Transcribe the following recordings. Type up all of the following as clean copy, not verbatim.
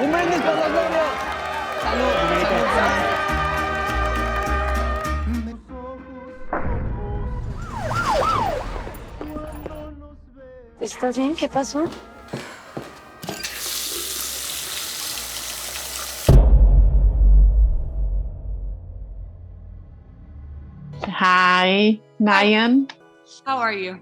Un brindis por los Larios. Salud. ¿Estás bien? ¿Qué pasó? Hi, Naian. How are you?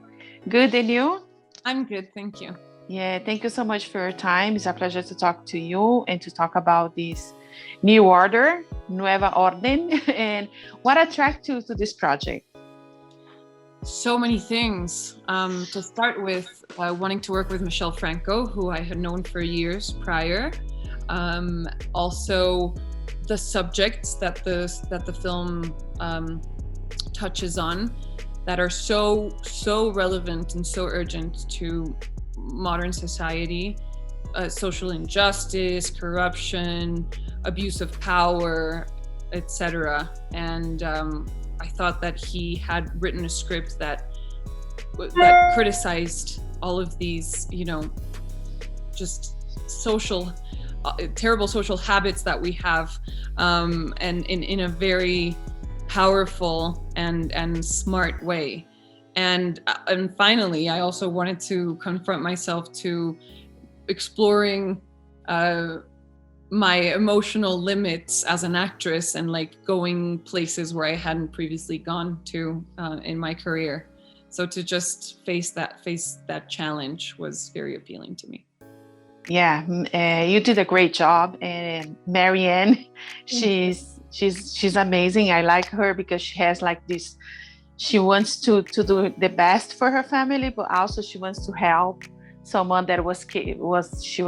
Good, and you? I'm good, thank you. Yeah, thank you so much for your time. It's a pleasure to talk to you and to talk about this new order, Nueva Orden, and what attracted you to this project? So many things. To start with, wanting to work with Michel Franco, who I had known for years prior. Also, the subjects that the film touches on that are so relevant and so urgent to modern society, social injustice, corruption, abuse of power, etc. And I thought that he had written a script that criticized all of these, just social, terrible social habits that we have, and in a very powerful and smart way. And finally, I also wanted to confront myself to exploring my emotional limits as an actress and going places where I hadn't previously gone to in my career. So to just face that challenge was very appealing to me. Yeah, you did a great job, and Marianne, she's amazing. I like her because she has this. She wants to do the best for her family, but also she wants to help someone that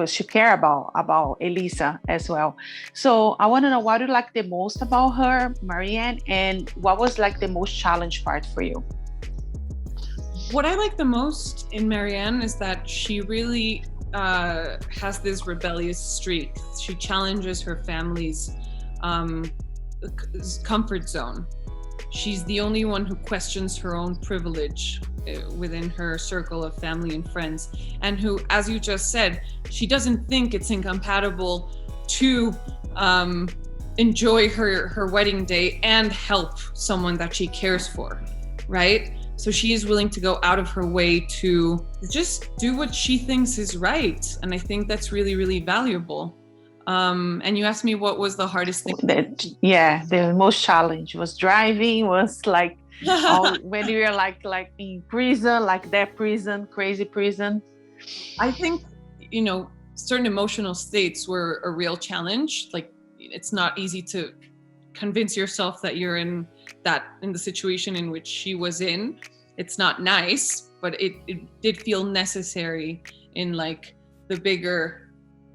she care about Elisa as well. So I want to know what you like the most about her, Marianne, and what was the most challenge part for you? What I like the most in Marianne is that she really has this rebellious streak. She challenges her family's comfort zone. She's the only one who questions her own privilege within her circle of family and friends, and who, as you just said, she doesn't think it's incompatible to enjoy her wedding day and help someone that she cares for, right? So she is willing to go out of her way to just do what she thinks is right. And I think that's really, really valuable. And you asked me what was the hardest thing. The most challenge was driving, was when you're in prison, that prison, crazy prison. I think, certain emotional states were a real challenge. It's not easy to convince yourself that you're in the situation in which she was in. It's not nice, but it did feel necessary in the bigger,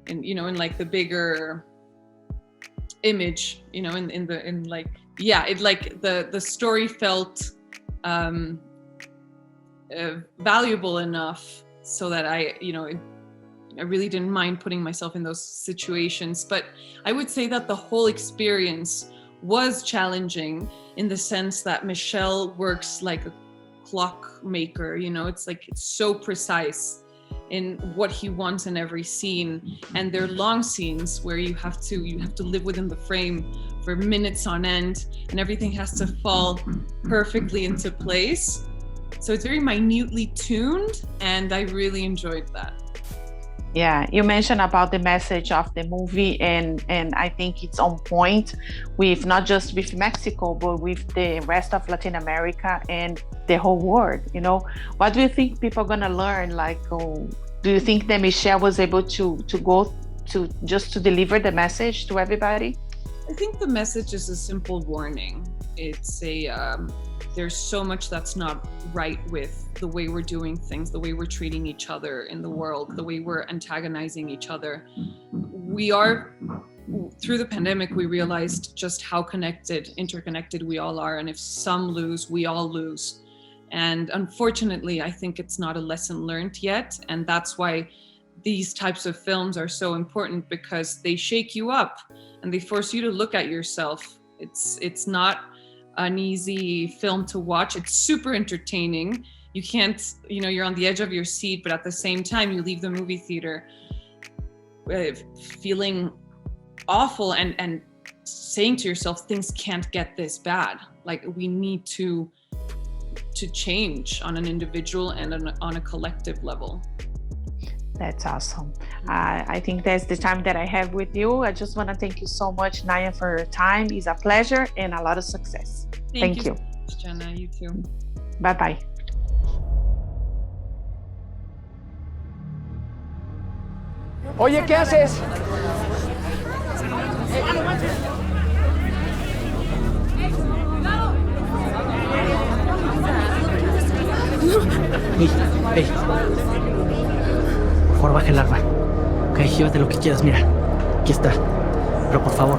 the bigger image, the story felt valuable enough so that I really didn't mind putting myself in those situations. But I would say that the whole experience was challenging in the sense that Michel works like a clockmaker, it's so precise in what he wants in every scene. And they're long scenes where you have to live within the frame for minutes on end, and everything has to fall perfectly into place. So it's very minutely tuned, and I really enjoyed that. Yeah, you mentioned about the message of the movie, and I think it's on point with not just with Mexico, but with the rest of Latin America and the whole world. What do you think people are gonna learn? Do you think that Michel was able to go to just to deliver the message to everybody? I think the message is a simple warning. It's there's so much that's not right with the way we're doing things, the way we're treating each other in the world, the way we're antagonizing each other. Through the pandemic, we realized just how interconnected we all are. And if some lose, we all lose. And unfortunately, I think it's not a lesson learned yet. And that's why these types of films are so important, because they shake you up and they force you to look at yourself. It's not an easy film to watch. It's super entertaining. You can't, you're on the edge of your seat, but at the same time, you leave the movie theater feeling awful and saying to yourself, things can't get this bad. Like, we need to change on an individual and on a collective level. That's awesome. I think that's the time that I have with you. I just want to thank you so much, Naya, for your time. It's a pleasure and a lot of success. Thank you. So much, Jenna. You too. Bye-bye. Oye, ¿qué haces? Ey. Por favor, baja el arma. Ok, llévate lo que quieras, mira. Aquí está. Pero por favor.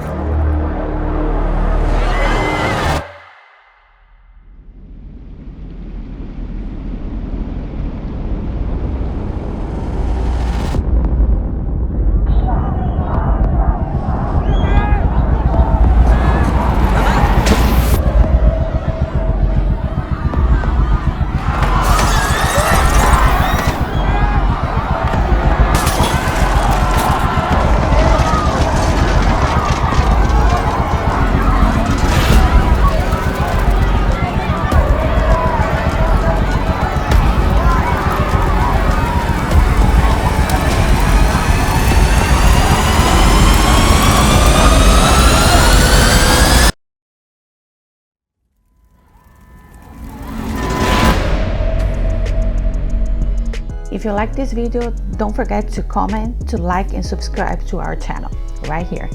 If you like this video, don't forget to comment, to like and subscribe to our channel right here.